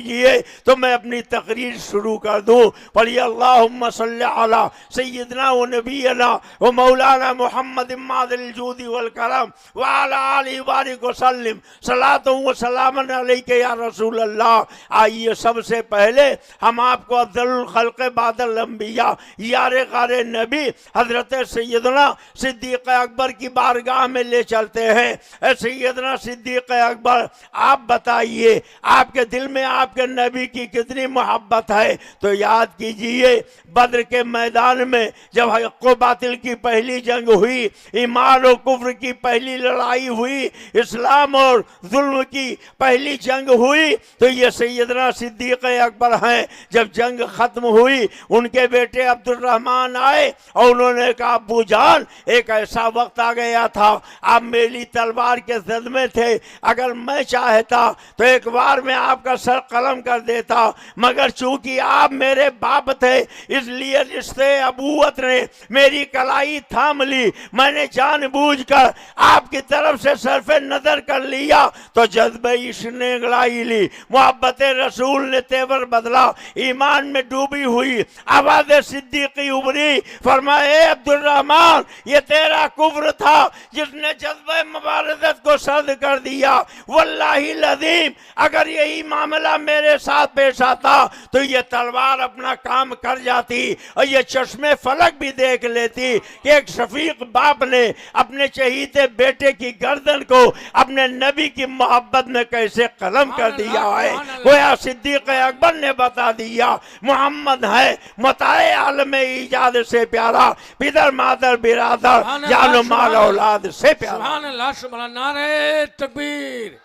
दीजिए तो मैं अपनी तकरीर शुरू कर दूं। पढ़िए अल्लाहुम्मा सल्ली अला सय्यदना व नबीना व मौलाना मुहम्मद इम्मादिल जूदी वल करम व अला आलिहि बारिक व सल्लिम सलातो व सलामन अलैका या रसूल अल्लाह। आइए सबसे पहले हम आपको अफजलुल खल्क़ बादल अंबिया यारे गारे नबी हजरत सैयदना सिद्दीक़ अकबर की बारगाह में ले चलते हैं। सैयदना सिद्दीक़ अकबर, आप बताइए आपके दिल में आपके नबी की कितनी मोहब्बत है। तो याद कीजिए बद्र के मैदान में जब हक़ व बातिल की पहली जंग हुई, ईमान और कुफ्र की पहली लड़ाई हुई, इस्लाम और जुल्म की पहली जंग हुई, तो ये सैयदना सिद्दीक़ अकबर हैं। जब जंग खत्म हुई उनके बेटे अब्दुर्रहमान आए और उन्होंने कहा अब्बू जान, एक ऐसा वक्त आ गया था, आप मेरी तलवार के ज़द में थे, अगर मैं चाहता तो एक बार में आपका सर कलम कर देता, मगर चूंकि आप मेरे बाप थे इसलिए रिश्ते अबूवत ने मेरी कलाई थाम ली, मैंने जानबूझकर आपकी तरफ से सरफे नजर कर लिया तो जज्बे इश्क ने अंगड़ाई ली, मोहब्बत रसूल ने तेवर बदला, ईमान में डूबी हुई आवाज़ सिद्दीकी उभरी, फरमाए अब्दुर्रहमान ये तेरा कुफ्र था जिसने जज्बे मुबारज़त को सर्द कर दिया। वल्लाही लज़ीम अगर यही मामला मेरे साथ पेश आता तो ये तलवार अपना काम कर जाती और ये चश्मे फलक भी देख लेती कि एक शफीक बाप ने अपने चहीते बेटे की गर्दन को अपने नबी की मोहब्बत में कैसे कलम कर दिया है। गोया सिद्दीक़ अकबर ने बता दिया मोहम्मद है मताए आलम ईजाद से प्यारा, पिदर मादर बिरादर जानो माल औलाद से प्यारा। सुभान अल्लाह, सुभान अल्लाह, नारे तकबीर,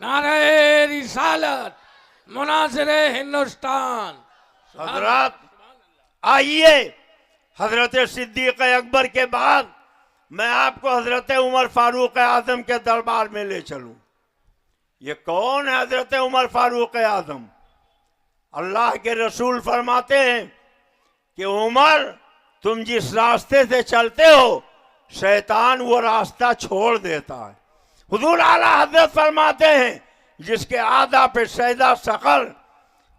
नारे रिसालत, मुनाज़िरे हिंदुस्तान। हजरत आइए हजरत सिद्दीक़ अकबर के बाद मैं आपको हजरत उमर फारूक आजम के दरबार में ले चलूं। ये कौन है हजरत उमर फारूक आजम? अल्लाह के रसूल फरमाते हैं कि उमर तुम जिस रास्ते से चलते हो शैतान वो रास्ता छोड़ देता है। हुजूर आला हजरत फरमाते हैं जिसके आदा पे सैदा सकल,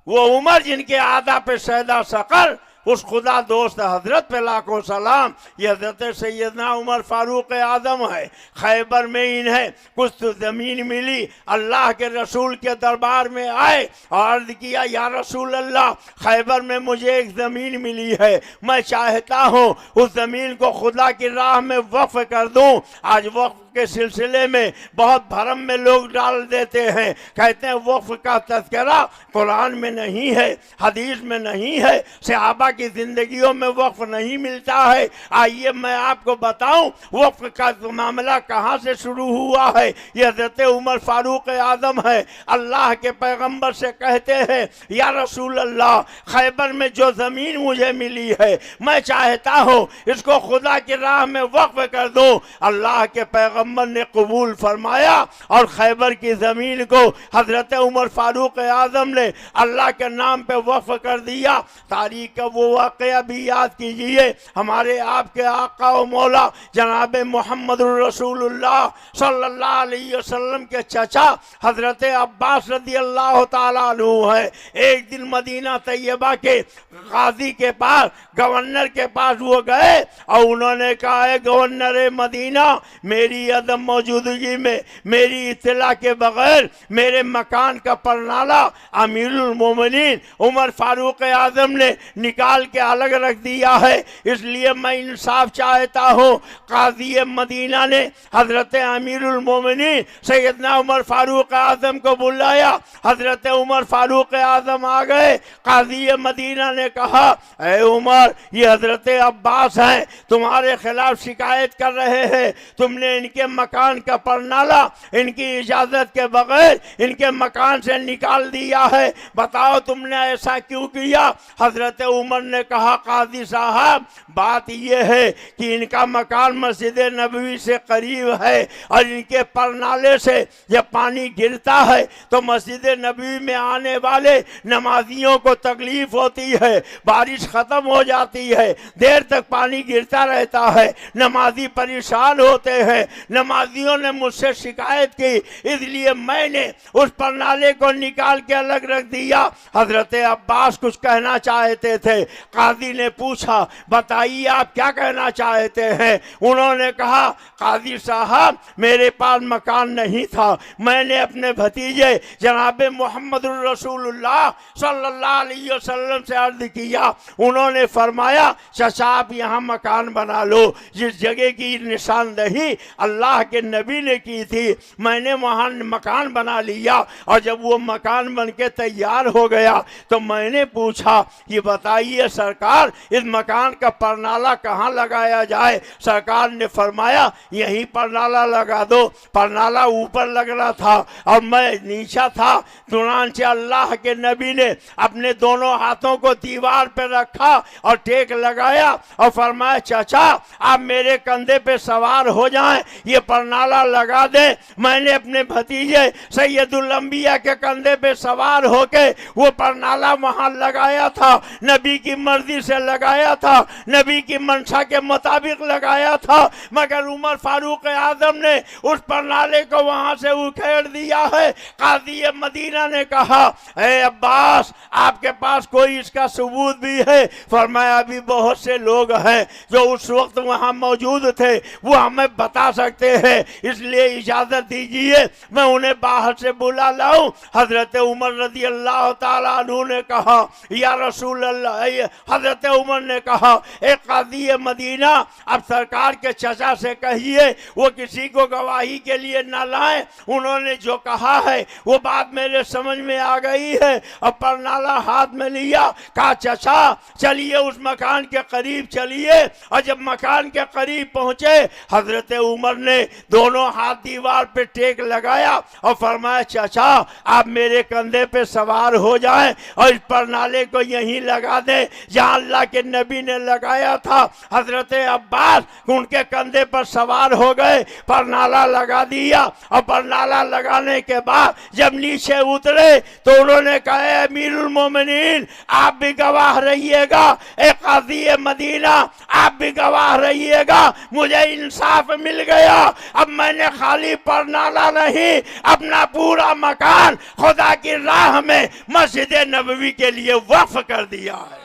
वो उमर जिनके आदा पे सैदा सकल, उस खुदा दोस्त हजरत पे लाखों सलाम। ये हजरत सैयदना उमर फारूक आजम है। खैबर में इन्हें कुछ तो ज़मीन मिली, अल्लाह के रसूल के दरबार में आए और अर्ज किया या रसूल अल्लाह, खैबर में मुझे एक ज़मीन मिली है, मैं चाहता हूँ उस ज़मीन को खुदा की राह में वक्फ कर दूँ। आज वक्फ के सिलसिले में बहुत भरम में लोग डाल देते हैं, कहते हैं वक्फ का तज़किरा कुरान में नहीं है, हदीस में नहीं है, सहाबा की जिंदगियों में वक्फ नहीं मिलता है। आइए मैं आपको बताऊं वक्फ का मामला कहां से शुरू हुआ है। यह हज़रत उमर फारूक आजम है। अल्लाह के पैगंबर से कहते हैं या रसूल अल्लाह, खैबर में जो ज़मीन मुझे मिली है मैं चाहता हूँ इसको खुदा की राह में वक्फ कर दूँ। अल्लाह के पैगंबर ने कबूल फरमाया और खैबर की ज़मीन को हज़रत उमर फारूक आजम ने अल्लाह के नाम पे वक्फ कर दिया। तारीख का वो वाक़या भी याद कीजिए, हमारे आपके आका व मौला जनाब मोहम्मद रसूलुल्लाह सल्लल्लाहु अलैहि वसल्लम के चचा हज़रत अब्बास रज़ी अल्लाह ताला अन्हु है। एक दिन मदीना तैयबा के काजी के पास, गवर्नर के पास वो गए और उन्होंने कहा है गवर्नर मदीना, मेरी अदम मौजूदगी में मेरी इत्तला के बगैर मेरे मकान का परनाला अमीरुल मोमिनीन उमर फारूक आजम ने निकाल के अलग रख दिया है, इसलिए मैं इंसाफ चाहता हूँ। काजी मदीना ने हजरत अमीरुल मोमिनीन सैयदना उमर फारूक आजम को बुलाया। हजरत उमर फारूक आजम आ गए। काजी मदीना ने कहा ऐ उमर, ये हजरत अब्बास हैं, तुम्हारे खिलाफ शिकायत कर रहे हैं, तुमने इनके मकान का परनाला इनकी इजाजत के बगैर इनके मकान से निकाल दिया है, बताओ तुमने ऐसा क्यों किया? हजरत उमर ने कहा काजी साहब, बात यह है कि इनका मकान मस्जिद नबवी से करीब है और इनके परनाले से जब पानी गिरता है तो मस्जिद नबवी में आने वाले नमाजियों को तकलीफ होती है, बारिश खत्म हो जाती है, देर तक पानी गिरता रहता है, नमाजी परेशान होते हैं, नमाजियों ने मुझसे शिकायत की, इसलिए मैंने उस परनाले को निकाल के अलग रख दिया। हजरत अब्बास कुछ कहना चाहते थे। काजी ने पूछा, बताइए आप क्या कहना चाहते हैं? उन्होंने कहा, काजी साहब मेरे पास मकान नहीं था, मैंने अपने भतीजे जनाब मोहम्मद रसूलुल्लाह सल्लल्लाहु अलैहि वसल्लम से अर्ज किया। उन्होंने फरमाया, चाचा आप यहाँ मकान बना लो। जिस जगह की निशानदही अल्लाह के नबी ने की थी, मैंने वहाँ मकान बना लिया। और जब वो मकान बन के तैयार हो गया तो मैंने पूछा कि बताइए सरकार, इस मकान का परनाला कहाँ लगाया जाए? सरकार ने फरमाया, यहीं परनाला लगा दो। परनाला ऊपर लग रहा था और मैं नीचा था। तुरंत से अल्लाह के नबी ने अपने दोनों हाथों को दीवार पर रखा और टेक लगाया और फरमाया, चाचा आप मेरे कंधे पे सवार हो जाएं, ये परनाला लगा दे। मैंने अपने भतीजे सैयदुल अंबिया के कंधे पे सवार होके वो परनाला वहां लगाया था। नबी की मर्जी से लगाया था, नबी की मंशा के मुताबिक लगाया था। मगर उमर फारूक आजम ने उस परनाले को वहां से उखेड़ दिया है। काजी मदीना ने कहा, ए अब्बास आपके पास कोई इसका सबूत भी है? फरमाया, अभी बहुत से लोग हैं जो उस वक्त वहां मौजूद थे, वो हमें बता सकते हैं, इसलिए इजाजत दीजिए मैं उन्हें बाहर से बुला लाऊं। हजरत उमर रजी अल्लाह ताला अन्हु ने कहा, या रसूल अल्लाह, हजरत उमर ने कहा, एक काजी मदीना अब सरकार के चचा से कहिए वो किसी को गवाही के लिए न लाए। उन्होंने जो कहा है वो बात मेरे समझ में आ गई है। अब परनाला हाथ में लिया, कहा चचा चलिए उस मकान के करीब चलिए। और जब मकान के करीब पहुंचे, हजरत उमर ने दोनों हाथ दीवार पे टेक लगाया और फरमाया, चाचा आप मेरे कंधे पे सवार हो जाएं और इस परनाले को यहीं लगा दें जहां अल्लाह के नबी ने लगाया था। हजरत अब्बास उनके कंधे पर सवार हो गए, परनाला लगा दिया। और परनाला लगाने के बाद जब नीचे उतरे तो उन्होंने कहा, अमीरुल मोमिनीन आप भी गवाह रहिएगा, एक काजी मदीना आप भी गवाह रहिएगा, मुझे इंसाफ मिल गया। अब मैंने खाली परनाला नहीं, अपना पूरा मकान खुदा की राह में मस्जिद नबवी के लिए वक्फ कर दिया है।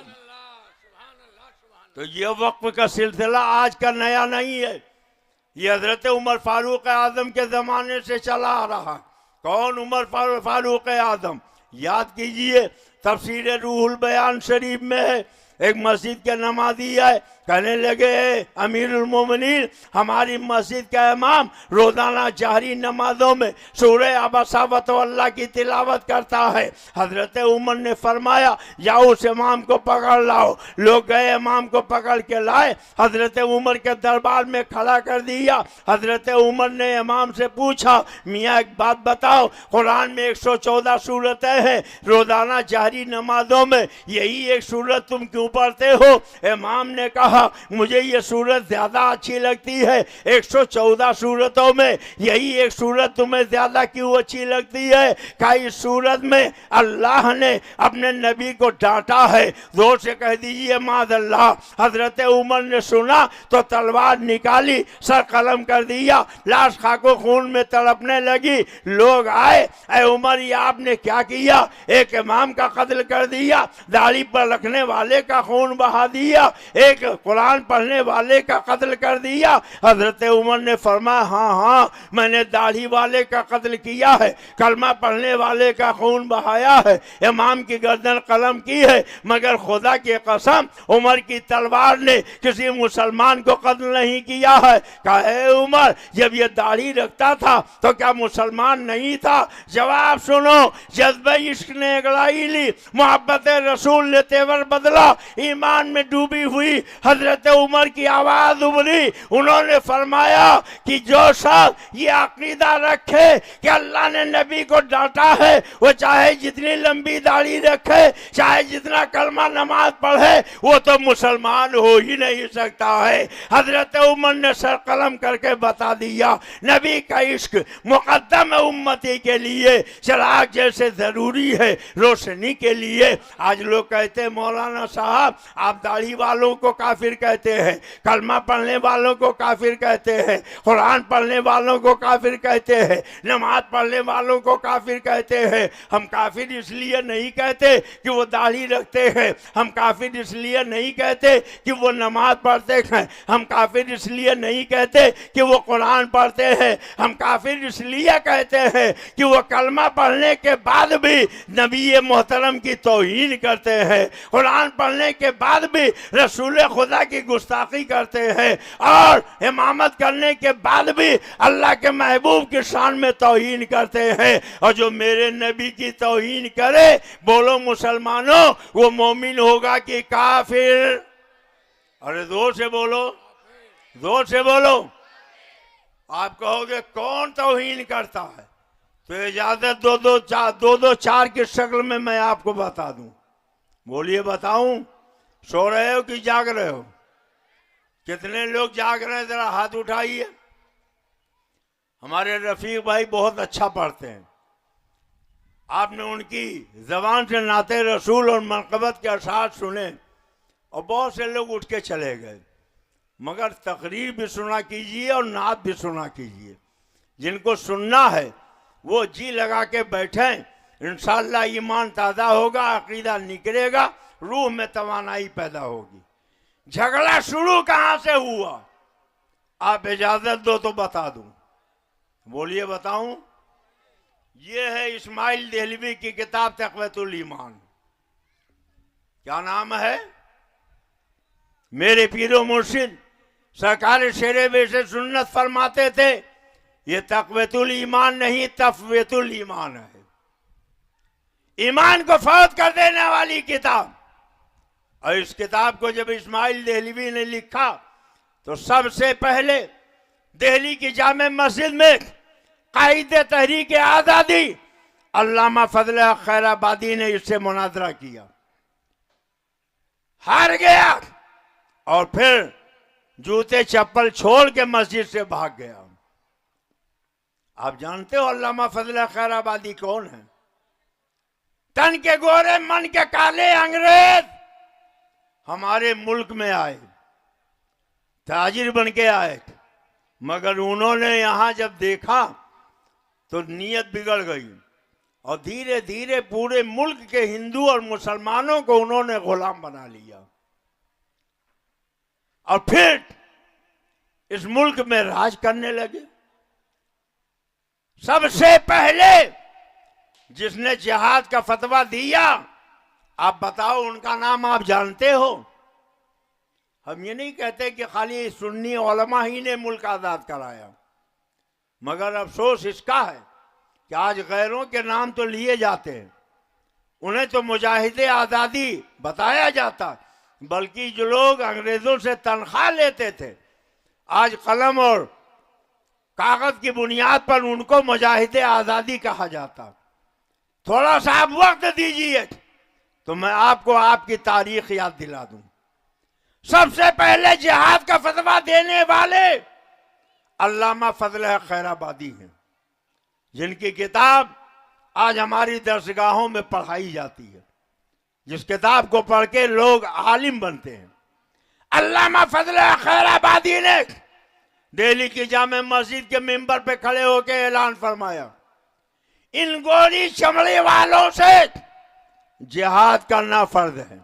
तो ये वक्फ का सिलसिला आज का नया नहीं है, ये हजरत उमर फारूक आजम के जमाने से चला आ रहा। कौन उमर फारूक आजम? याद कीजिए, तफसीर रूहुल बयान शरीफ में है, एक मस्जिद के नमाजी है, कहने लगे, अमीरुल मोमिनीन हमारी मस्जिद का इमाम रोजाना जहरी नमाजों में सूरह अबसा व तवल्ला की तिलावत करता है। हजरत उमर ने फरमाया, जाओ उस इमाम को पकड़ लाओ। लोग गए, इमाम को पकड़ के लाए, हजरत उमर के दरबार में खड़ा कर दिया। हजरत उमर ने इमाम से पूछा, मियाँ एक बात बताओ, कुरान में 114 सूरतें हैं, रोजाना जहरी नमाजों में यही एक सूरत तुम क्यों पढ़ते हो? इमाम ने कहा, मुझे ये सूरत ज्यादा अच्छी लगती है, 114 सूरतों में यही एक सूरत तुम्हें ज्यादा क्यों अच्छी लगती है? क्या इस सूरत में अल्लाह ने अपने नबी को डांटा है? जोर से कह दीजिए माज़अल्लाह। हजरत उमर ने सुना तो तलवार निकाली, सर कलम कर दिया, लाश खाको खून में तड़पने लगी। लोग आए, ऐ उमर ये आपने क्या किया? एक इमाम का कत्ल कर दिया, दाढ़ी पर रखने वाले का खून बहा दिया, एक कुरान पढ़ने वाले का कत्ल कर दिया। हजरत उमर ने फरमाया, हाँ हाँ मैंने दाढ़ी वाले का कत्ल किया है, कलमा पढ़ने वाले का खून बहाया है, इमाम की गर्दन कलम की है, मगर खुदा की कसम उमर की तलवार ने किसी मुसलमान को कत्ल नहीं किया है। कहे उमर जब ये दाढ़ी रखता था तो क्या मुसलमान नहीं था? जवाब सुनो, जज्बे इश्क ने गड़ाई ली, मोहब्बत रसूल ने तेवर बदला, ईमान में डूबी हुई हजरत उमर की आवाज उभरी। उन्होंने फरमाया कि जो शख्स ये अकीदा रखे कि अल्लाह ने नबी को डांटा है, वो चाहे जितनी लंबी दाढ़ी रखे, चाहे जितना कलमा नमाज पढ़े, वो तो मुसलमान हो ही नहीं सकता है। हजरत उमर ने सर कलम करके बता दिया, नबी का इश्क मुकद्दम है उम्मती के लिए, चिराग जैसे जरूरी है रोशनी के लिए। आज लोग कहते हैं मौलाना साहब साहब आप दाढ़ी वालों को काफिर कहते हैं, कलमा पढ़ने वालों को काफिर कहते हैं, कुरान पढ़ने वालों को काफिर कहते हैं, नमाज पढ़ने वालों को काफिर कहते हैं। हम काफिर इसलिए नहीं कहते कि वो दाढ़ी रखते हैं, हम काफिर इसलिए नहीं कहते कि वो नमाज पढ़ते हैं, हम काफिर इसलिए नहीं कहते कि वो कुरान पढ़ते हैं, हम काफिर इसलिए कहते हैं कि वो कलमा पढ़ने के बाद भी नबी मोहतरम की तौहीन करते हैं, कुरान पढ़ने के बाद भी रसूल खुदा की गुस्ताखी करते हैं, और इमामत करने के बाद भी अल्लाह के महबूब की शान में तौहीन करते हैं। और जो मेरे नबी की तौहीन करे, बोलो मुसलमानों, वो मोमिन होगा कि काफिर? अरे जोर से बोलो, जोर से बोलो। आप कहोगे कौन तौहीन करता है, तो इजाजत दो चार की शक्ल में मैं आपको बता दूं। बोलिए, बताऊं? सो रहे हो कि जाग रहे हो? कितने लोग जाग रहे हैं, जरा हाथ उठाइए। हमारे रफीक भाई बहुत अच्छा पढ़ते हैं, आपने उनकी जबान से नाते रसूल और मनकबत के अशार सुने, और बहुत से लोग उठ के चले गए। मगर तकरीर भी सुना कीजिए और नात भी सुना कीजिए। जिनको सुनना है वो जी लगा के बैठे, इंशाअल्लाह ईमान ताज़ा होगा, अकीदा निकलेगा, रूह में तवानाई पैदा होगी। झगड़ा शुरू कहाँ से हुआ, आप इजाजत दो तो बता दूं। बोलिए, बताऊं? ये है इस्माइल देहलवी की किताब तक़वतुल ईमान। क्या नाम है? मेरे पीरो मुर्शिद सरकार शेरे बेशे सुन्नत फरमाते थे, ये तक़वतुल ईमान नहीं, तफ़वीतुल ईमान है। ईमान को फौत कर देने वाली किताब। और इस किताब को जब इस्माइल देहलवी ने लिखा तो सबसे पहले दिल्ली की जामे मस्जिद में कायदे तहरीक आज़ादी अल्लामा फजल खैराबादी ने इससे मुनाजरा किया, हार गया, और फिर जूते चप्पल छोड़ के मस्जिद से भाग गया। आप जानते हो अल्लामा फजल खैराबादी कौन है? तन के गोरे मन के काले अंग्रेज हमारे मुल्क में आए, ताजिर बन के आए, मगर उन्होंने यहां जब देखा तो नीयत बिगड़ गई, और धीरे धीरे पूरे मुल्क के हिंदू और मुसलमानों को उन्होंने गुलाम बना लिया, और फिर इस मुल्क में राज करने लगे। सबसे पहले जिसने जिहाद का फतवा दिया, आप बताओ उनका नाम आप जानते हो? हम ये नहीं कहते कि खाली सुन्नी उलमा ही ने मुल्क आज़ाद कराया, मगर अफसोस इसका है कि आज गैरों के नाम तो लिए जाते हैं, उन्हें तो मुजाहिदे आज़ादी बताया जाता, बल्कि जो लोग अंग्रेजों से तनख्वाह लेते थे, आज कलम और कागज की बुनियाद पर उनको मुजाहिदे आज़ादी कहा जाता। थोड़ा सा आप वक्त दीजिए तो मैं आपको आपकी तारीख याद दिला दूं। सबसे पहले जिहाद का फतवा देने वाले अल्लामा फजल खैराबादी हैं, जिनकी किताब आज हमारी दरसगाहों में पढ़ाई जाती है, जिस किताब को पढ़ के लोग आलिम बनते हैं। अल्लामा फजल खैराबादी ने दिल्ली की जामे मस्जिद के मिंबर पे खड़े होकर ऐलान फरमाया, इन गोरी चमड़े वालों से जिहाद करना फर्ज है।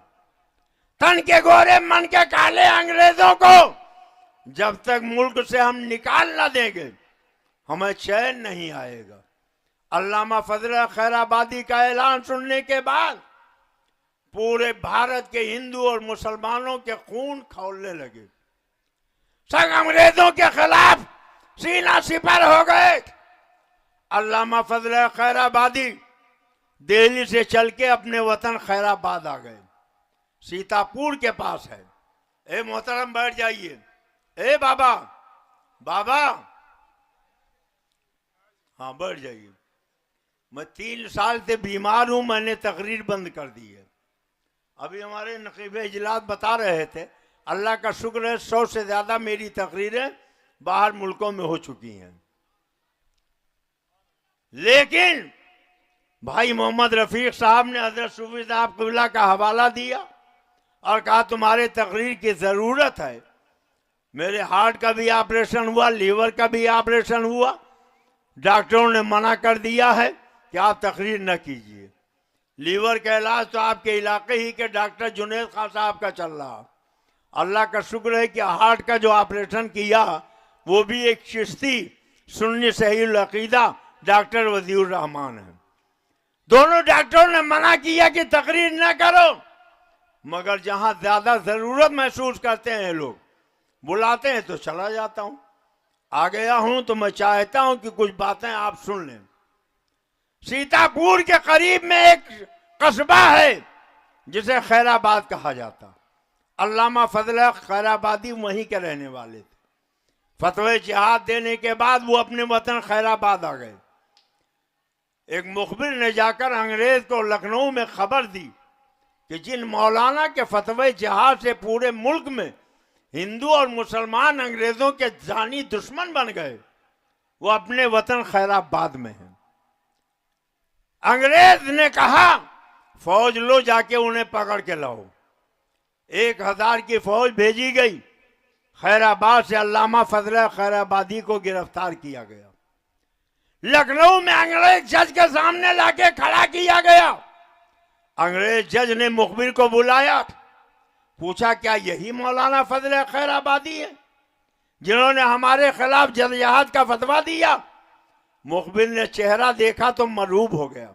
तन के गोरे मन के काले अंग्रेजों को जब तक मुल्क से हम निकाल ना देंगे, हमें चैन नहीं आएगा। अल्लामा फजल खैराबादी का ऐलान सुनने के बाद पूरे भारत के हिंदू और मुसलमानों के खून खौलने लगे, सब अंग्रेजों के खिलाफ सीना सिपर हो गए। अल्लामा फजल खैराबादी दिल्ली से चल के अपने वतन खैराबाद आ गए, सीतापुर के पास है। ए मोहतरम बैठ जाइए। ए बाबा, बाबा, हाँ बैठ जाइए। मैं 3 साल से बीमार हूं, मैंने तकरीर बंद कर दी है। अभी हमारे नकीब इजलास बता रहे थे, अल्लाह का शुक्र है 100 से ज्यादा मेरी तकरीरें बाहर मुल्कों में हो चुकी हैं। लेकिन भाई मोहम्मद रफीक साहब ने हजरत सूफी साहब क़िबला का हवाला दिया, और कहा तुम्हारे तकरीर की ज़रूरत है। मेरे हार्ट का भी ऑपरेशन हुआ, लीवर का भी ऑपरेशन हुआ, डॉक्टरों ने मना कर दिया है कि आप तकरीर न कीजिए। लीवर का इलाज तो आपके इलाके ही के डॉक्टर जुनेद खान साहब का चल रहा। अल्लाह का शुक्र है कि हार्ट का जो ऑपरेशन किया वो भी एक चिश्ती सुन्नी सहीहुल अकीदा डॉक्टर वजीउर रहमान है। दोनों डॉक्टरों ने मना किया कि तकरीर न करो, मगर जहां ज्यादा जरूरत महसूस करते हैं लोग बुलाते हैं तो चला जाता हूं। आ गया हूं तो मैं चाहता हूं कि कुछ बातें आप सुन लें। सीतापुर के करीब में एक कस्बा है जिसे खैराबाद कहा जाता। अल्लामा फजल खैराबादी वहीं के रहने वाले थे। फतवे जिहाद देने के बाद वो अपने वतन खैराबाद आ गए। एक मुखबिर ने जाकर अंग्रेज को लखनऊ में खबर दी कि जिन मौलाना के फतवे जिहाद से पूरे मुल्क में हिंदू और मुसलमान अंग्रेजों के जानी दुश्मन बन गए, वो अपने वतन खैराबाद में हैं। अंग्रेज ने कहा फौज लो, जाके उन्हें पकड़ के लाओ। 1000 की फौज भेजी गई। खैराबाद से अल्लामा फजल खैराबादी को गिरफ्तार किया गया। लखनऊ में अंग्रेज जज के सामने लाके खड़ा किया गया। अंग्रेज जज ने मुखबिर को बुलाया, पूछा क्या यही मौलाना फजल खैराबादी है जिन्होंने हमारे खिलाफ जदयहाद का फतवा दिया? मुखबिर ने चेहरा देखा तो मरूब हो गया।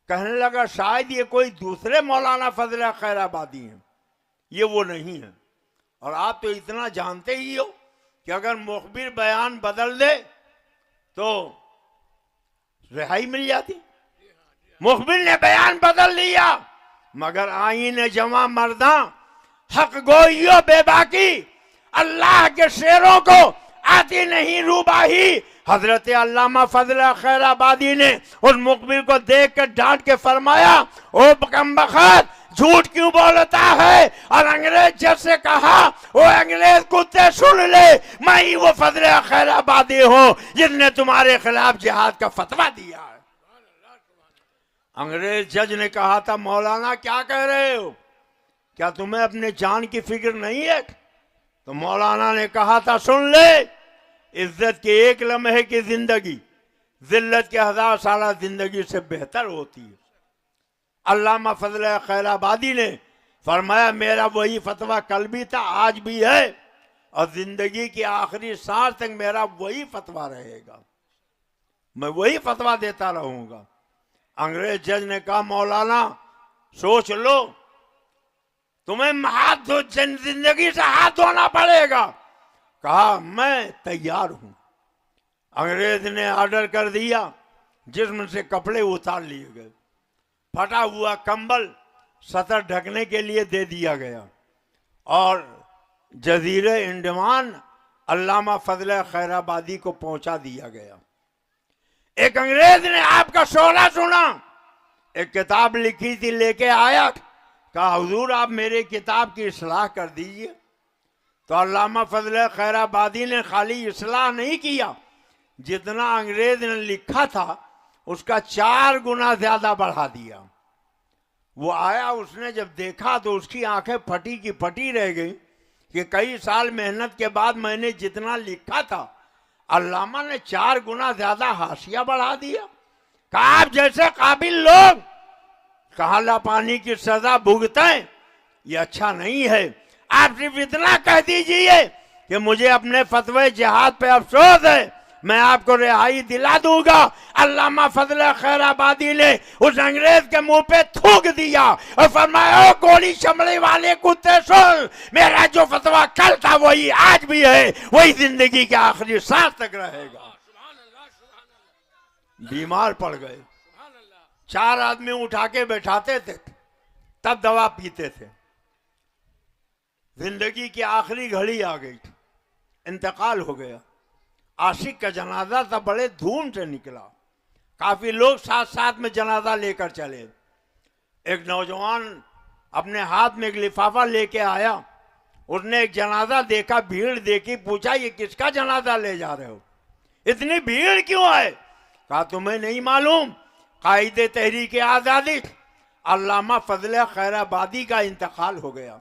कहने लगा शायद ये कोई दूसरे मौलाना फजल खैराबादी हैं, ये वो नहीं है। और आप तो इतना जानते ही हो कि अगर मुखबिर बयान बदल दे तो रिहाई मिल जाती। मुखबिर ने बयान बदल दिया, मगर आईन जमा मर्दा हक गोइयो बेबाकी, अल्लाह के शेरों को आती नहीं रूबाही। हजरत अल्लामा फजल खैराबादी ने उस मुखबिर को देख कर डांट के फरमाया, ओ कमबख्त झूठ क्यों बोलता है? और अंग्रेज जज से कहा, ओ अंग्रेज कुत्ते सुन ले, मैं ही वो फजल खैराबादी हूं जिसने तुम्हारे खिलाफ जिहाद का फतवा दिया है। अंग्रेज जज ने कहा था मौलाना क्या कह रहे हो, क्या तुम्हें अपने जान की फिक्र नहीं है? तो मौलाना ने कहा था सुन ले, इज्जत के एक लम्हे की जिंदगी जिल्लत के 1000 साल जिंदगी से बेहतर होती है। अल्लामा फजल खैराबादी ने फरमाया मेरा वही फतवा कल भी था, आज भी है, और जिंदगी की आखिरी सांस तक मेरा वही फतवा रहेगा, मैं वही फतवा देता रहूंगा। अंग्रेज जज ने कहा मौलाना सोच लो, तुम्हें जिंदगी से हाथ धोना पड़ेगा। कहा मैं तैयार हूं। अंग्रेज ने ऑर्डर कर दिया, जिस्म से कपड़े उतार लिए गए, फटा हुआ कंबल सतर ढकने के लिए दे दिया गया, और जजीरे इंडमान अल्लामा फजल खैराबादी को पहुंचा दिया गया। एक अंग्रेज ने आपका शोला सुना, एक किताब लिखी थी लेके आया, कहा हुजूर आप मेरे किताब की इस्लाह कर दीजिए। तो अल्लामा फजल खैराबादी ने खाली इस्लाह नहीं किया, जितना अंग्रेज ने लिखा था उसका 4 गुना ज्यादा बढ़ा दिया। वो आया, उसने जब देखा तो उसकी आंखें फटी की फटी रह गई कि कई साल मेहनत के बाद मैंने जितना लिखा था अल्लामा ने 4 गुना ज्यादा हाशिया बढ़ा दिया। कहा आप जैसे काबिल लोग कहाला पानी की सजा भुगतें, ये अच्छा नहीं है। आप सिर्फ इतना कह दीजिए कि मुझे अपने फतवे जिहाद पे अफसोस है, मैं आपको रिहाई दिला दूंगा। अल्लामा फजल खैराबादी ने उस अंग्रेज के मुंह पे थूक दिया और फरमाया गोली चमड़े वाले कुत्ते सुन, मेरा जो फतवा कल था वही आज भी है, वही जिंदगी के आखिरी सांस तक रहेगा। बीमार पड़ गए, 4 आदमी उठा के बैठाते थे तब दवा पीते थे। जिंदगी की आखिरी घड़ी आ गई, इंतकाल हो गया। आशिक का जनाजा था, बड़े धूम से निकला, काफी लोग साथ साथ में जनाजा लेकर चले। एक नौजवान अपने हाथ में एक लिफाफा लेके आया, उसने एक जनाजा देखा, भीड़ देखी, पूछा ये किसका जनाजा ले जा रहे हो, इतनी भीड़ क्यों है? कहा तुम्हें नहीं मालूम, कायदे तहरीक आजादी अल्लामा फजल खैराबादी का इंतकाल हो गया।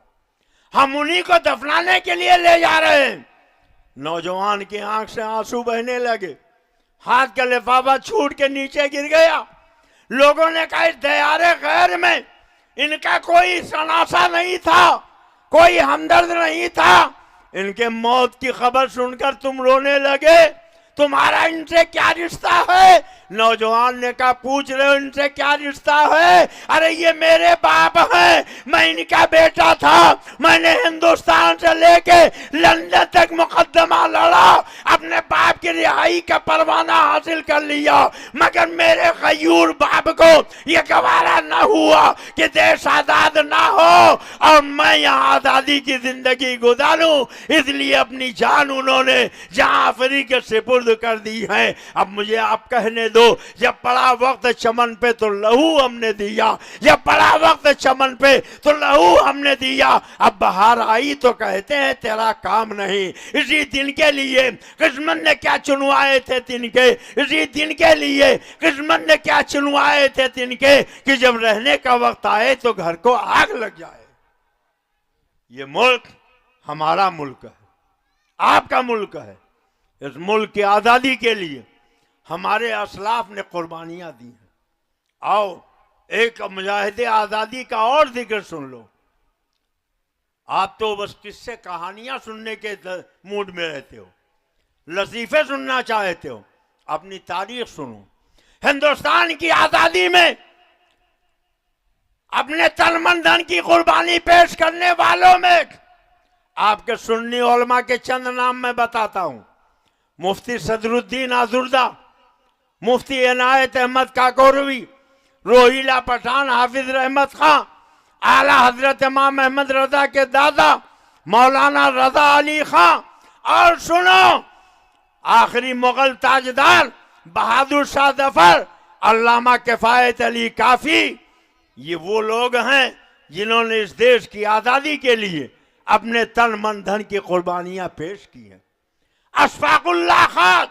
हम उन्हीं को दफनाने के लिए ले जा रहे हैं। नौजवान की आंख से आंसू बहने लगे, हाथ का लिफाफा छूट के नीचे गिर गया। लोगों ने कहा इस दयारे गैर में इनका कोई सनासा नहीं था, कोई हमदर्द नहीं था। इनके मौत की खबर सुनकर तुम रोने लगे, तुम्हारा इनसे क्या रिश्ता है? नौजवान ने कहा पूछ रहे हो इनसे क्या रिश्ता है? अरे ये मेरे बाप हैं, मैं इनका बेटा था। मैंने हिंदुस्तान से लेके लंदन तक मुकदमा लड़ा, अपने बाप की रिहाई का परवाना हासिल कर लिया, मगर मेरे गयूर बाप को ये गवारा न हुआ कि देश आजाद ना हो और मैं यहाँ आजादी की जिंदगी गुजारूं। इसलिए अपनी जान उन्होंने जहाँ अफ्रीका के सुपुर्द कर दी है। अब मुझे आप कहने दो, जब पड़ा वक्त चमन पे तो लहू हमने दिया, जब पड़ा वक्त चमन पे तो लहू हमने दिया। अब बाहर आई तो कहते हैं तेरा काम नहीं। इसी दिन के लिए किस्मत ने क्या चुनवाए थे तिनके, इसी दिन के लिए किस्मत ने क्या चुनवाए थे तिनके कि जब रहने का वक्त आए तो घर को आग लग जाए। ये मुल्क हमारा मुल्क है, आपका मुल्क है। इस मुल्क की आजादी के लिए हमारे असलाफ ने कुर्बानियां दी हैं। आओ एक मुजाहिदे आजादी का और जिक्र सुन लो। आप तो बस किस्से कहानियां सुनने के मूड में रहते हो, लतीफे सुनना चाहते हो, अपनी तारीख सुनो। हिंदुस्तान की आजादी में अपने तन मन धन की कुर्बानी पेश करने वालों में आपके सुन्नी उलमा के चंद नाम मैं बताता हूं। मुफ्ती सदरुद्दीन आजुर्दा, मुफ्ती इनायत अहमद काकोरवी, रोहिला पठान, हाफिज रहमत खां, आला हजरत इमाम अहमद रजा के दादा मौलाना रजा अली खां, और सुनो आखिरी मुगल ताजदार बहादुर शाह जफर, अल्लामा किफायत अली काफी। ये वो लोग हैं जिन्होंने इस देश की आजादी के लिए अपने तन मन धन की कुर्बानियां पेश की हैं। अशफाकुल्लाह खान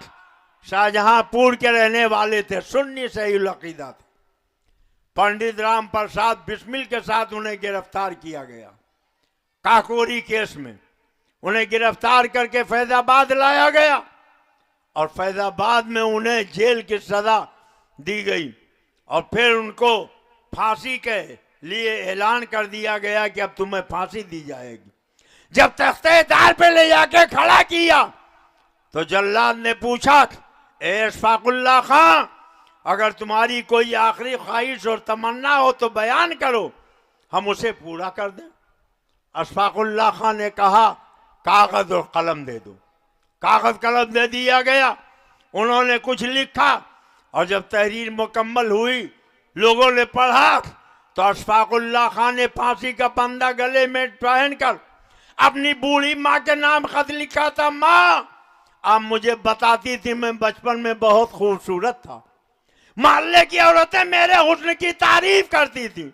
शाहजहांपुर के रहने वाले थे, सुन्नी सही अकीदा थे। पंडित राम प्रसाद बिस्मिल के साथ उन्हें गिरफ्तार किया गया काकोरी केस में। उन्हें गिरफ्तार करके फैजाबाद लाया गया और फैजाबाद में उन्हें जेल की सजा दी गई और फिर उनको फांसी के लिए ऐलान कर दिया गया कि अब तुम्हें फांसी दी जाएगी। जब तख्तेदार पे ले जाके खड़ा किया तो जल्लाद ने पूछा, अशफाकुल्लाह खान अगर तुम्हारी कोई आखिरी ख्वाहिश और तमन्ना हो तो बयान करो, हम उसे पूरा कर दें। अशफाकुल्लाह खान ने कहा कागज और कलम दे दो। कागज कलम दे दिया गया। उन्होंने कुछ लिखा और जब तहरीर मुकम्मल हुई, लोगों ने पढ़ा, तो अशफाकुल्लाह खान ने फांसी का फंदा गले में पहनकर अपनी बूढ़ी माँ के नाम खत लिखा था। माँ आप मुझे बताती थी मैं बचपन में बहुत खूबसूरत था, मोहल्ले की औरतें मेरे हुस्न की तारीफ करती थी।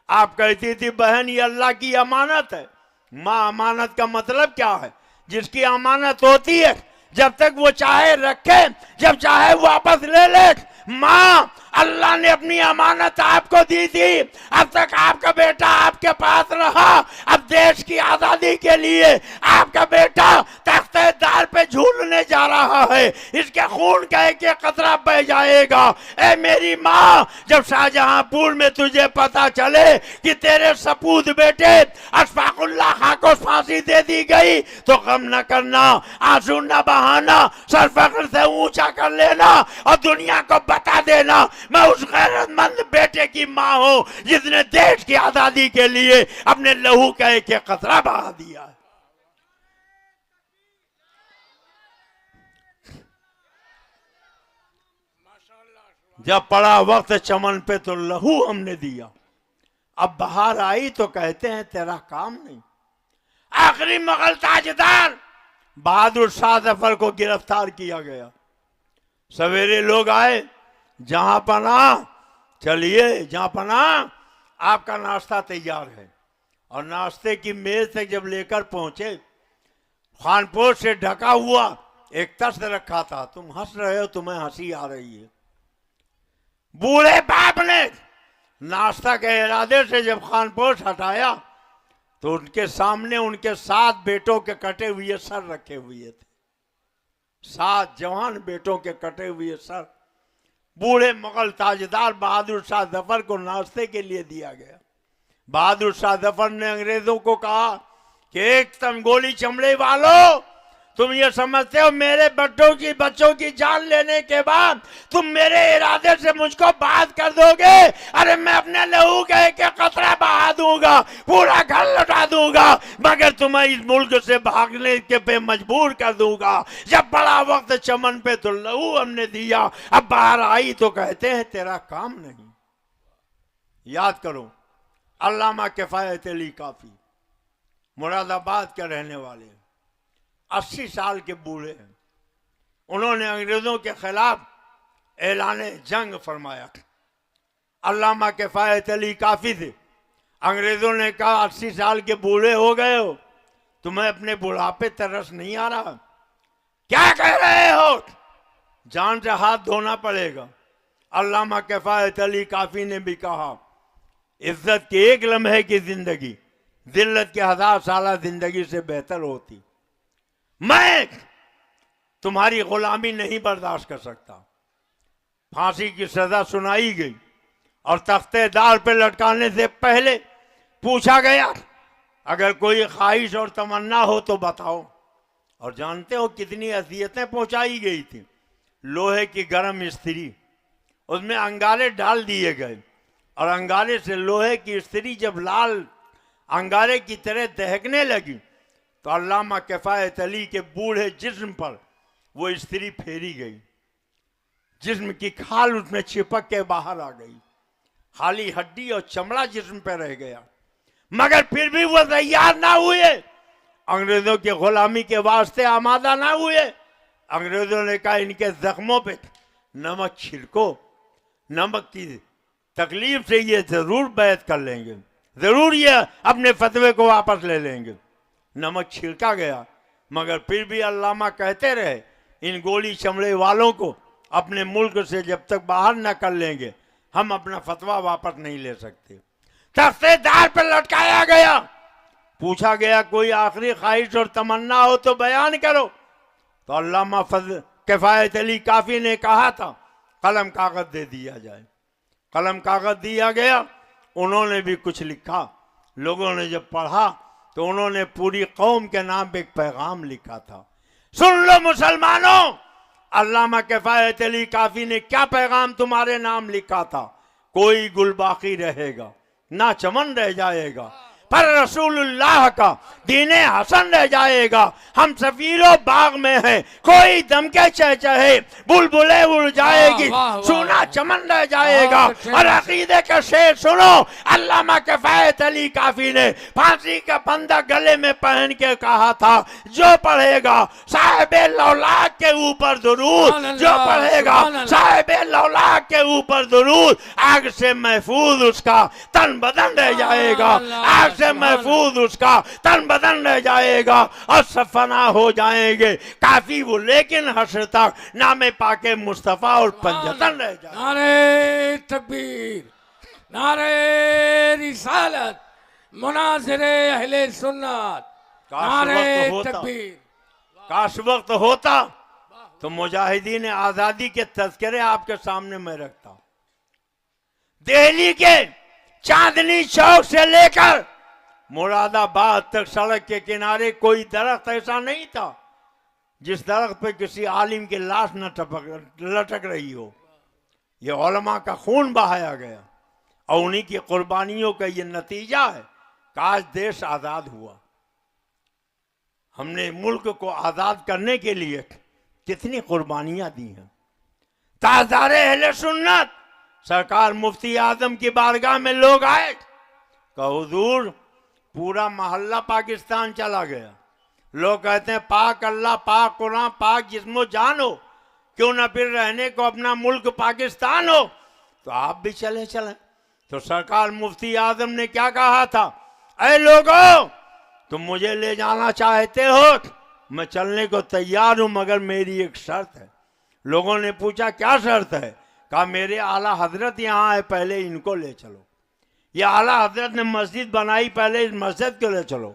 आप कहती थी बहन ये अल्लाह की अमानत है। माँ अमानत का मतलब क्या है? जिसकी अमानत होती है जब तक वो चाहे रखे, जब चाहे वापस ले ले। माँ अल्लाह ने अपनी अमानत आपको दी थी, अब तक आपका बेटा आपके पास रहा। अब देश की आजादी के लिए आपका बेटा तख्तेदार पे झूलने जा रहा है, इसके खून का एक एक कतरा बह जाएगा। ए मेरी माँ, जब शाहजहांपुर में तुझे पता चले कि तेरे सपूत बेटे अशफाकुल्लाह खां को फांसी दे दी गई तो गम न करना, आंसू न बहाना, सर फख्र से ऊंचा कर लेना और दुनिया को बता देना मैं उस गैरतमंद बेटे की माँ हूं जिसने देश की आजादी के लिए अपने लहू का एक एक कतरा बहा दिया है। जब पड़ा वक्त चमन पे तो लहू हमने दिया, अब बाहर आई तो कहते हैं तेरा काम नहीं। आखिरी मुगल ताजदार बहादुर शाह जफर को गिरफ्तार किया गया। सवेरे लोग आए, जहां पना चलिए, जहां पना आपका नाश्ता तैयार है। और नाश्ते की मेज तक जब लेकर पहुंचे, खानपोश से ढका हुआ एक तख्त रखा था। तुम हंस रहे हो, तुम्हें हंसी आ रही है। बूढ़े बाप ने नाश्ता के इरादे से जब खानपोश हटाया तो उनके सामने उनके 7 बेटों के कटे हुए सर रखे हुए थे। 7 जवान बेटों के कटे हुए सर बूढ़े मुगल ताजदार बहादुर शाह जफर को नाश्ते के लिए दिया गया। बहादुर शाह जफर ने अंग्रेजों को कहा कि एक तुम गोली चमड़े वालों, तुम ये समझते हो मेरे बच्चों की जान लेने के बाद तुम मेरे इरादे से मुझको बात कर दोगे? अरे मैं अपने लहू का एक कतरा बहा दूंगा, पूरा घर लौटा दूंगा, मगर तुम्हें इस मुल्क से भागने के पे मजबूर कर दूंगा। जब बड़ा वक्त चमन पे तो लहू हमने दिया, अब बाहर आई तो कहते हैं तेरा काम नहीं। याद करो, अल्लामा किफायत अली काफी मुरादाबाद के रहने वाले 80 साल के बूढ़े हैं। उन्होंने अंग्रेजों के खिलाफ ऐलाने जंग फरमाया। अल्लामा किफायत अली काफी थे। अंग्रेजों ने कहा 80 साल के बूढ़े हो गए हो, तुम्हें अपने बुढ़ापे तरस नहीं आ रहा? क्या कह रहे हो? जान से हाथ धोना पड़ेगा। अल्लामा किफायत अली काफी ने भी कहा इज्जत के एक लम्हे की जिंदगी जिल्लत के 1000 साल जिंदगी से बेहतर होती। मैं तुम्हारी गुलामी नहीं बर्दाश्त कर सकता। फांसी की सजा सुनाई गई और तख्तेदार पे लटकाने से पहले पूछा गया अगर कोई ख्वाहिश और तमन्ना हो तो बताओ। और जानते हो कितनी अजियतें पहुंचाई गई थी। लोहे की गर्म इस्त्री, उसमें अंगारे डाल दिए गए और अंगारे से लोहे की इस्त्री जब लाल अंगारे की तरह दहकने लगी तो अल्लामा किफायत अली के बूढ़े जिस्म पर वो इस्त्री फेरी गई। जिस्म की खाल उसमें चिपक के बाहर आ गई, खाली हड्डी और चमड़ा जिस्म पे रह गया। मगर फिर भी वो तैयार ना हुए, अंग्रेजों की गुलामी के वास्ते आमादा ना हुए। अंग्रेजों ने कहा इनके जख्मों पे नमक छिड़को, नमक की तकलीफ से ये जरूर बैत कर लेंगे, जरूर ये अपने फतवे को वापस ले लेंगे। नमक छिड़का गया, मगर फिर भी अल्लामा कहते रहे इन गोली चमड़े वालों को अपने मुल्क से जब तक बाहर न कर लेंगे हम अपना फतवा वापस नहीं ले सकते। तख्तेदार पर लटकाया गया। पूछा गया कोई आखिरी ख्वाहिश और तमन्ना हो तो बयान करो। तो अल्लामा किफायत अली काफी ने कहा था कलम कागज दे दिया जाए। कलम कागज दिया गया, उन्होंने भी कुछ लिखा। लोगों ने जब पढ़ा तो उन्होंने पूरी कौम के नाम पे एक पैगाम लिखा था। सुन लो मुसलमानों, अल्लामा किफायत अली काफी ने क्या पैगाम तुम्हारे नाम लिखा था। कोई गुल बाकी रहेगा ना चमन रह जाएगा, पर रसूलुल्लाह का दीने हसन रह जाएगा। हम सफीरो बाग में हैं, कोई दम के चहचहे बुलबुले उड़ जाएगी, सोना चमन रह जाएगा। और अकीदे का शेर सुनो, अल्लामा किफायत अली काफी ने फांसी का फंदा गले में पहन के कहा था जो पढ़ेगा साहिबे लौलाक के ऊपर दुरूद, जो पढ़ेगा साहिबे लौलाक के ऊपर दुरूद, आग से महफूज उसका तन बदन रह जाएगा, आग से महफूज उसका तन बदन रह जाएगा और सफना हो जाएंगे काफी वो, लेकिन हश्र तक नामे पाके मुस्तफा और पंजतन रह जाएगा। नारे तकबीर, नारे रिसालत, मुनाज़िरे अहले सुन्नत, नारे तकबीर। काश वक्त होता तो मुजाहिदीन आजादी के तज़किरे आपके सामने मैं रखता। दिल्ली के चांदनी चौक से लेकर मुरादाबाद तक सड़क के किनारे कोई दरख्त ऐसा नहीं था जिस दरख्त पे किसी आलिम की लाश न लटक रही हो। ये उलमा का खून बहाया गया और उन्हीं की कुर्बानियों का ये नतीजा है। काश देश आजाद हुआ। हमने मुल्क को आजाद करने के लिए कितनी कुर्बानियां दी हैं। ताजदारे अहले सुन्नत सरकार मुफ्ती आजम की बारगाह में लोग आए, कहा हुजूर पूरा मोहल्ला पाकिस्तान चला गया। लोग कहते हैं पाक अल्लाह, पाक कुरान, पाक जिस्मो जान हो, क्यों ना फिर रहने को अपना मुल्क पाकिस्तान हो, तो आप भी चले चले। तो सरकार मुफ्ती आजम ने क्या कहा था, ऐ लोगों तुम मुझे ले जाना चाहते हो, मैं चलने को तैयार हूं, मगर मेरी एक शर्त है। लोगों ने पूछा क्या शर्त है? कहा मेरे आला हजरत यहाँ है, पहले इनको ले चलो। ये आला हजरत ने मस्जिद बनाई, पहले इस मस्जिद को ले चलो,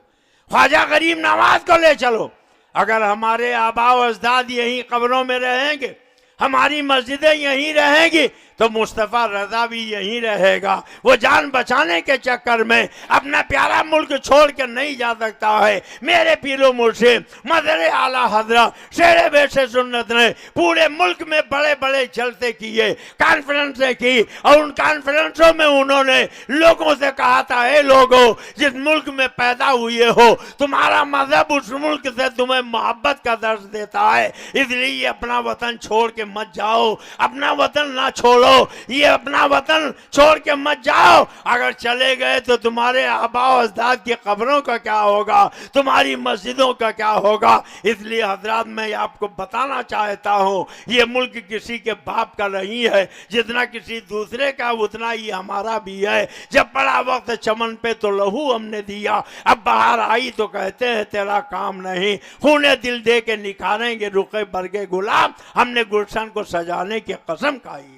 ख्वाजा गरीब नवाज को ले चलो। अगर हमारे आबा व अजदाद यहीं कब्रों में रहेंगे, हमारी मस्जिदें यहीं रहेंगी, तो मुस्तफ़ा रजा भी यहीं रहेगा। वो जान बचाने के चक्कर में अपना प्यारा मुल्क छोड़ कर नहीं जा सकता है। मेरे पीरो मुर्शिद मदर आला हजरत शेरे बेशे सुन्नत ने पूरे मुल्क में बड़े बड़े जलसे किए, कॉन्फ्रेंसें की, और उन कॉन्फ्रेंसों में उन्होंने लोगों से कहा था, ए लोगों, जिस मुल्क में पैदा हुए हो, तुम्हारा मजहब उस मुल्क से तुम्हें मोहब्बत का दर्ज देता है, इसलिए अपना वतन छोड़ के मत जाओ, अपना वतन ना छोड़ो, ये अपना वतन छोड़ के मत जाओ। अगर चले गए तो तुम्हारे आबा अजदाद की कब्रों का क्या होगा, तुम्हारी मस्जिदों का क्या होगा। इसलिए हजरात मैं आपको बताना चाहता हूं, ये मुल्क किसी के बाप का नहीं है, जितना किसी दूसरे का उतना ही हमारा भी है। जब पड़ा वक्त चमन पे तो लहू हमने दिया, अब बाहर आई तो कहते हैं तेरा काम नहीं, खूने दिल दे के निखारेंगे रुखे बरगे गुलाब, हमने गुलशन को सजाने की कसम खाई है।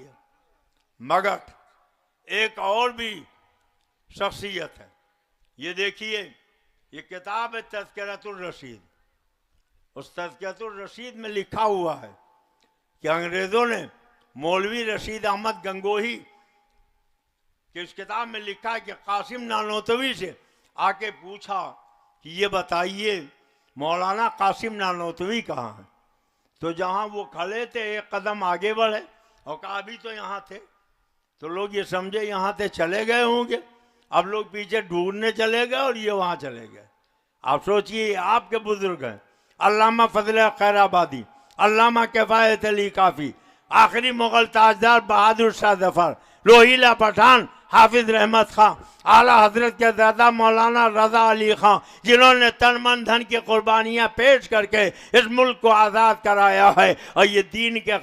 मगर एक और भी शख्सियत है, ये देखिए, ये किताब है तज़किरतुर रशीद। उस तज़किरतुर रशीद में लिखा हुआ है कि अंग्रेज़ों ने मौलवी रशीद अहमद गंगोही कि इस किताब में लिखा है कि कासिम नानोतवी से आके पूछा कि ये बताइए मौलाना कासिम नानोतवी कहाँ है। तो जहाँ वो खड़े थे एक कदम आगे बढ़े और कहा अभी तो यहाँ थे। तो लोग ये समझे यहाँ से चले गए होंगे, अब लोग पीछे ढूंढने चले गए और ये वहाँ चले गए। आप सोचिए, आपके बुजुर्ग हैं अल्लामा फजल खैराबादी, अल्लामा किफायत अली काफ़ी, आखिरी मुगल ताजदार बहादुर शाह जफर, रोहिला पठान, हाफिज रहमत खां, आला हजरत के दादा मौलाना रजा अली खां, जिन्होंने तन मन धन की कुर्बानियाँ पेश करके इस मुल्क को आज़ाद कराया है और ये दीन के